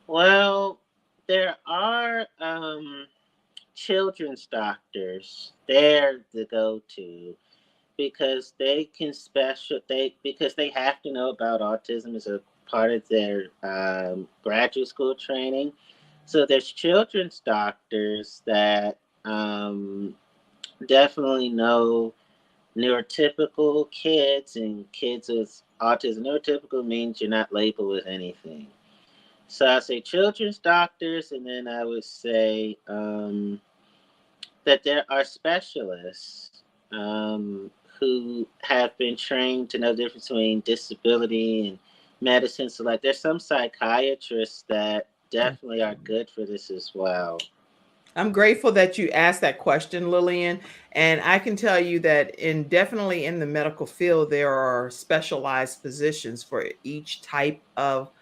Well, there are children's doctors. They're the go-to because they can because they have to know about autism as a part of their graduate school training. So there's children's doctors that definitely know neurotypical kids and kids with autism. Neurotypical means you're not labeled with anything. So I say children's doctors, and then I would say that there are specialists who have been trained to know the difference between disability and medicine. So, like, there's some psychiatrists that definitely are good for this as well. I'm grateful that you asked that question, Lillian. And I can tell you that definitely in the medical field, there are specialized physicians for each type of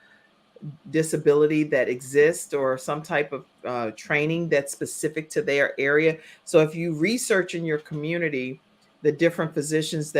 disability that exists, or some type of training that's specific to their area. So if you research in your community the different physicians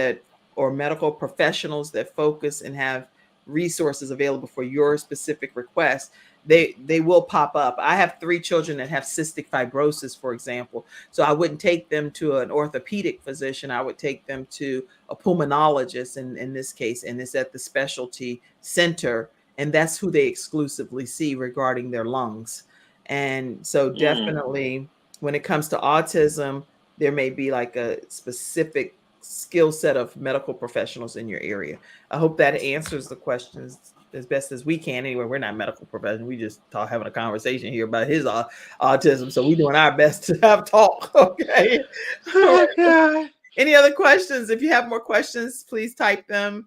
or medical professionals that focus and have resources available for your specific request, they will pop up. I have 3 children that have cystic fibrosis, for example. So I wouldn't take them to an orthopedic physician. I would take them to a pulmonologist in this case, and it's at the specialty center. And that's who they exclusively see regarding their lungs. And so definitely when it comes to autism, there may be like a specific skill set of medical professionals in your area. I hope that answers the questions as best as we can. Anyway, we're not medical professionals. We just having a conversation here about his autism. So we're doing our best to have talk. Okay. Oh, God. Any other questions? If you have more questions, please type them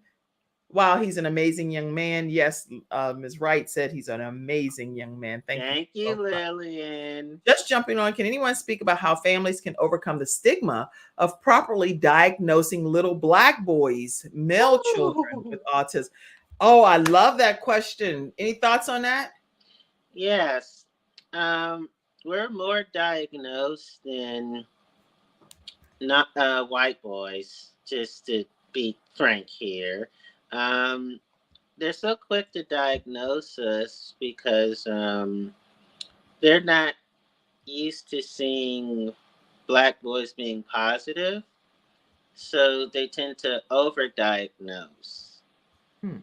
Wow, he's an amazing young man. Yes, Ms. Wright said he's an amazing young man. Thank you you, so much. Lillian. Just jumping on, can anyone speak about how families can overcome the stigma of properly diagnosing little Black boys, male children with autism? Oh, I love that question. Any thoughts on that? Yes. We're more diagnosed than not white boys, just to be frank here. Um, they're so quick to diagnose us because they're not used to seeing Black boys being positive, so they tend to overdiagnose. Hmm.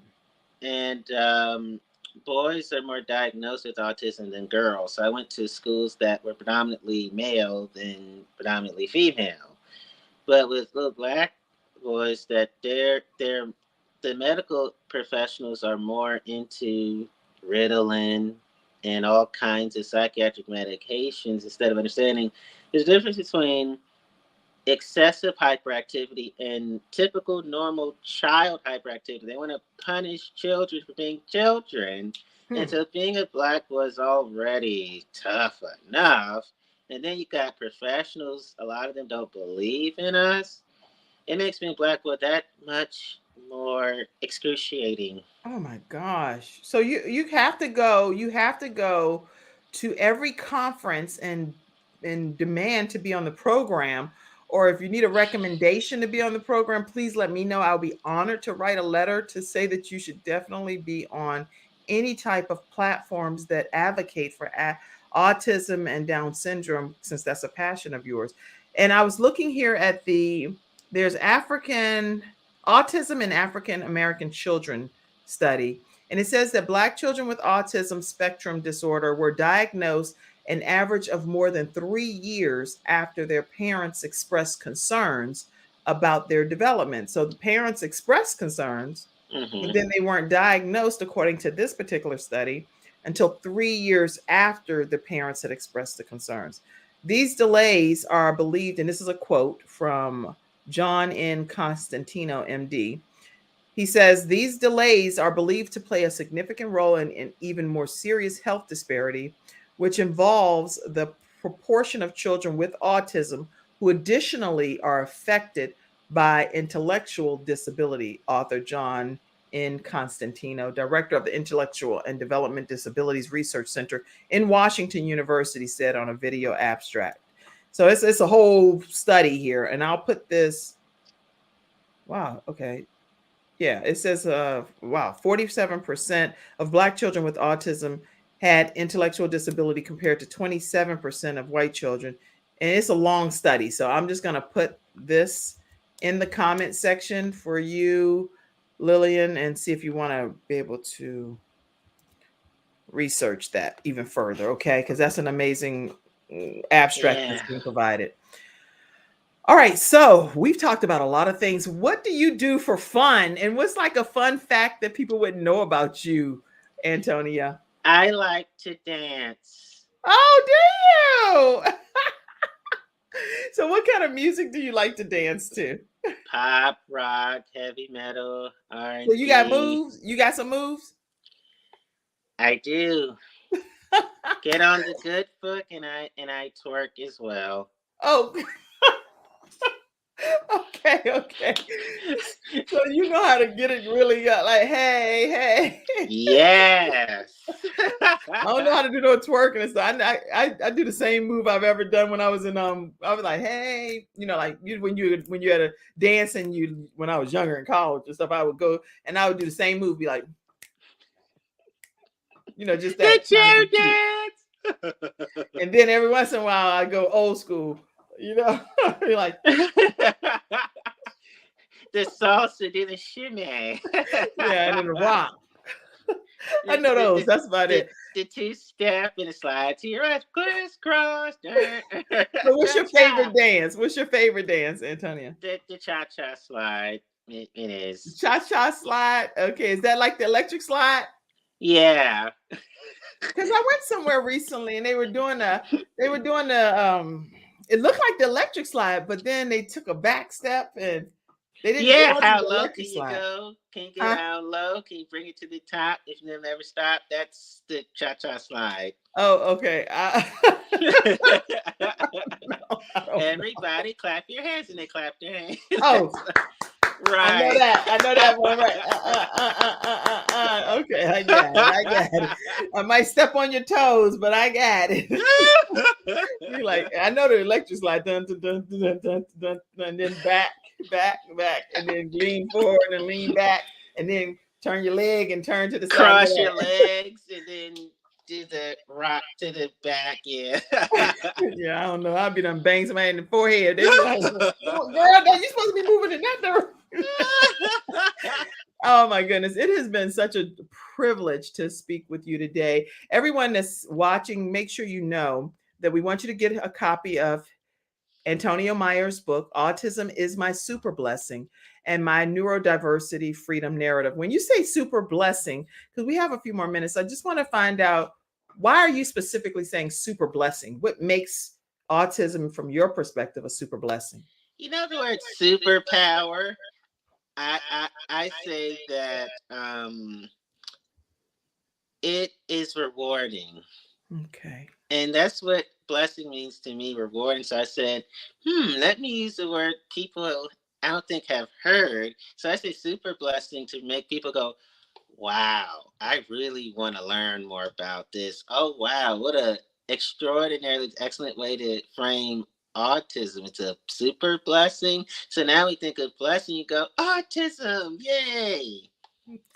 And boys are more diagnosed with autism than girls. So I went to schools that were predominantly male than predominantly female. But with little Black boys, that they're the medical professionals are more into Ritalin and all kinds of psychiatric medications instead of understanding there's a difference between excessive hyperactivity and typical normal child hyperactivity. They want to punish children for being children. And so being a Black boy is already tough enough. And then you got professionals, a lot of them don't believe in us. It makes being Black boy that much more excruciating. Oh my gosh. So you have to go to every conference and demand to be on the program, or if you need a recommendation to be on the program, please let me know. I'll be honored to write a letter to say that you should definitely be on any type of platforms that advocate for autism and Down syndrome, since that's a passion of yours. And I was looking here at there's African autism in African American children study. And it says that Black children with autism spectrum disorder were diagnosed an average of more than 3 years after their parents expressed concerns about their development. So the parents expressed concerns, but then they weren't diagnosed, according to this particular study, until 3 years after the parents had expressed the concerns. These delays are believed, and this is a quote from John N. Constantino, MD. He says these delays are believed to play a significant role in even more serious health disparity, which involves the proportion of children with autism who additionally are affected by intellectual disability. Author John N. Constantino, director of the Intellectual and Development Disabilities Research Center in Washington University, said on a video abstract. So it's a whole study here, and I'll put this. Wow. Okay. Yeah, it says, wow, 47% of Black children with autism had intellectual disability compared to 27% of white children. And it's a long study. So I'm just going to put this in the comment section for you, Lillian, and see if you want to be able to research that even further. Okay. Because that's an amazing abstract that's being provided. All right, so we've talked about a lot of things. What do you do for fun? And what's like a fun fact that people wouldn't know about you, Antonia? I like to dance. Oh, do you? So what kind of music do you like to dance to? Pop, rock, heavy metal, R&B. So you got moves? You got some moves? I do. Get on the good foot, and I twerk as well. Oh, okay. So you know how to get it really like, hey. Yes. I don't know how to do no twerking and stuff. I do the same move I've ever done when I was in I was like, hey, like when you had a dance and when I was younger in college and stuff, I would go and I would do the same move, be like, just that. The chair dance. And then every once in a while I go old school, like the salsa, do the shimmy. Yeah, and then the rock. I know those. That's about it. The two-step and a slide to your right, crisscross. So what's your favorite dance? What's your favorite dance, Antonia? The cha-cha slide. It is. Cha-cha slide. Okay, is that like the electric slide? Yeah. Because I went somewhere recently and they were doing the it looked like the electric slide, but then they took a back step and They didn't Yeah, all do how the low electric can you slide. go? Can you get Huh? how low? Can you bring it to the top if you never stop? That's the cha-cha slide. Oh, okay. No, I don't know. Everybody clap your hands, and they clap their hands. Oh, I know Right. that. I know that one. Right. Okay, I got it. I got it. I might step on your toes, but I got it. You like, I know the electric slide, dun, dun, dun, dun, dun, dun, dun, dun, and then back, and then lean forward and lean back, and then turn your leg and turn to the side. Cross your legs and then do the rock to the back. Yeah. Yeah, I don't know. I'll be done bang somebody in the forehead. They be like, "Oh, girl, you supposed to be moving in that direction." Oh my goodness. It has been such a privilege to speak with you today. Everyone that's watching, make sure you know that we want you to get a copy of Antonio Meyer's book, Autism is My Super Blessing, and my Neurodiversity Freedom Narrative. When you say super blessing, because we have a few more minutes, I just want to find out, why are you specifically saying super blessing? What makes autism, from your perspective, a super blessing? You know the word superpower? I say that it is rewarding. Okay. And that's what blessing means to me, rewarding. So I said, let me use the word people I don't think have heard. So I say super blessing to make people go, wow, I really want to learn more about this. Oh, wow, what a extraordinarily excellent way to frame autism. It's a super blessing. So now we think of blessing, you go, autism, yay.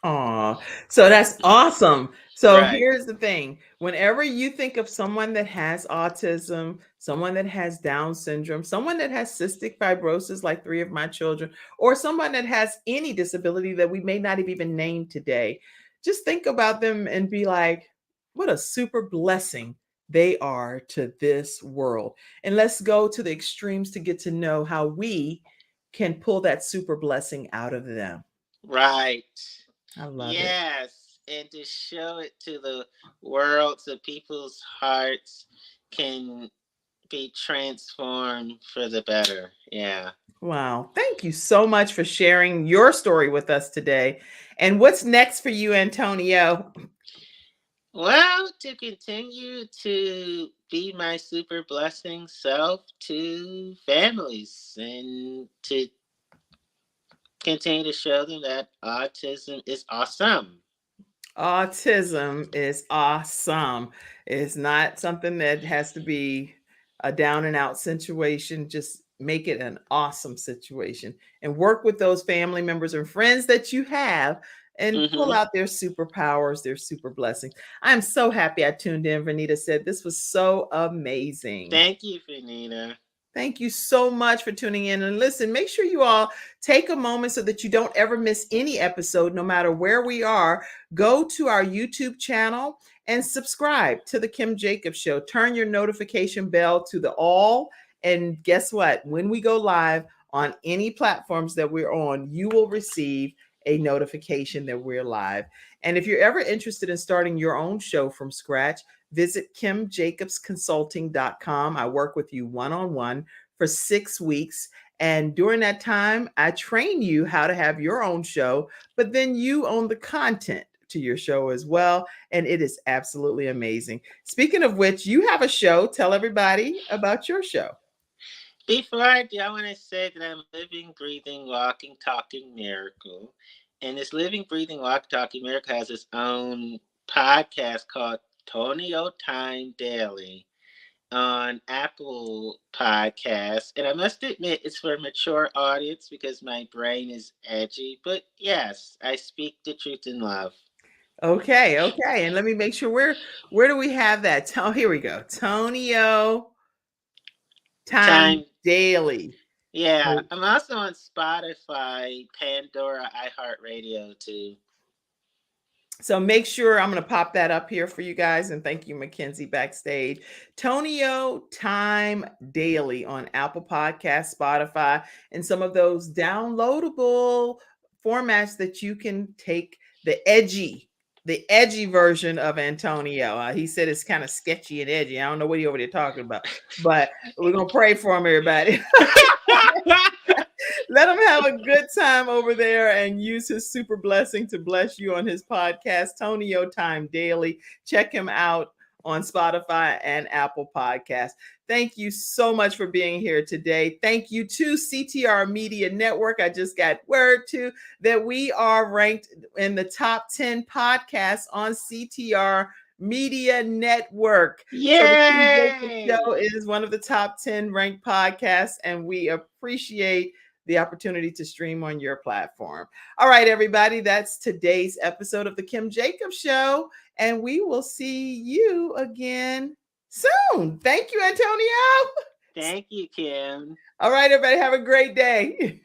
Aw, so that's awesome. So Right. here's the thing. Whenever you think of someone that has autism, someone that has Down syndrome, someone that has cystic fibrosis, like 3 of my children, or someone that has any disability that we may not have even named today, just think about them and be like, what a super blessing they are to this world. And let's go to the extremes to get to know how we can pull that super blessing out of them. Right. I love it. Yes. And to show it to the world so people's hearts can be transformed for the better. Yeah. Wow. Thank you so much for sharing your story with us today. And what's next for you, Antonio? Well, to continue to be my super blessing self to families and to continue to show them that autism is awesome. Autism is awesome. It's not something that has to be a down and out situation. Just make it an awesome situation and work with those family members and friends that you have and pull Mm-hmm. out their superpowers, their super blessings. I'm so happy I tuned in. Vernita said this was so amazing. Thank you, Finita. Thank you so much for tuning in. And listen, make sure you all take a moment so that you don't ever miss any episode, no matter where we are. Go to our YouTube channel and subscribe to The Kim Jacobs Show. Turn your notification bell to the all. And guess what? When we go live on any platforms that we're on, you will receive a notification that we're live. And if you're ever interested in starting your own show from scratch, visit kimjacobsconsulting.com. I work with you one-on-one for 6 weeks. And during that time, I train you how to have your own show, but then you own the content to your show as well. And it is absolutely amazing. Speaking of which, you have a show. Tell everybody about your show. Before I do, I want to say that I'm a living, breathing, walking, talking miracle. And this living, breathing, walking, talking miracle has its own podcast called Tonio Time Daily on Apple Podcasts. And I must admit, it's for a mature audience because my brain is edgy. But yes, I speak the truth in love. Okay. And let me make sure where do we have that? Oh, here we go. Tonio Time Daily. Yeah, I'm also on Spotify, Pandora, iHeartRadio too. So make sure I'm going to pop that up here for you guys. And thank you, Mackenzie, backstage. Tonio Time Daily on Apple Podcasts, Spotify, and some of those downloadable formats that you can take the edgy version of Antonio. He said it's kind of sketchy and edgy. I don't know what he over there talking about, but we're going to pray for him, everybody. Let him have a good time over there and use his super blessing to bless you on his podcast, Tonio Time Daily. Check him out on Spotify and Apple Podcasts. Thank you so much for being here today. Thank you to CTR Media Network. I just got word too that we are ranked in the top 10 podcasts on CTR Media Network. Yay! So the Kim Jacob Show is one of the top 10 ranked podcasts, and we appreciate the opportunity to stream on your platform. All right, everybody, that's today's episode of the Kim Jacob Show, and we will see you again soon. Thank you, Antonio. Thank you, Kim. All right, everybody, have a great day.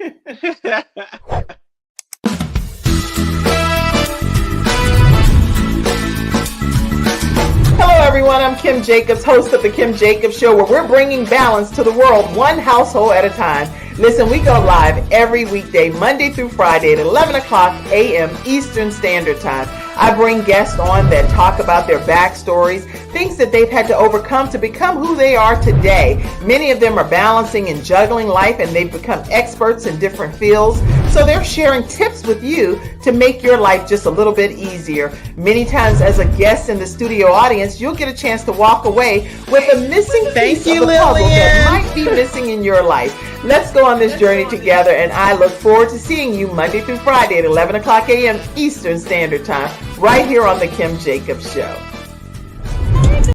Hello, everyone. I'm Kim Jacobs, host of the Kim Jacobs Show, where we're bringing balance to the world, one household at a time. Listen, we go live every weekday, Monday through Friday at 11 o'clock a.m. Eastern Standard Time. I bring guests on that talk about their backstories, things that they've had to overcome to become who they are today. Many of them are balancing and juggling life, and they've become experts in different fields. So they're sharing tips with you to make your life just a little bit easier. Many times as a guest in the studio audience, you'll get a chance to walk away with a missing piece of the puzzle that might be missing in your life. Let's go on this journey together, and I look forward to seeing you Monday through Friday at 11 o'clock a.m. Eastern Standard Time, right here on the Kim Jacobs Show.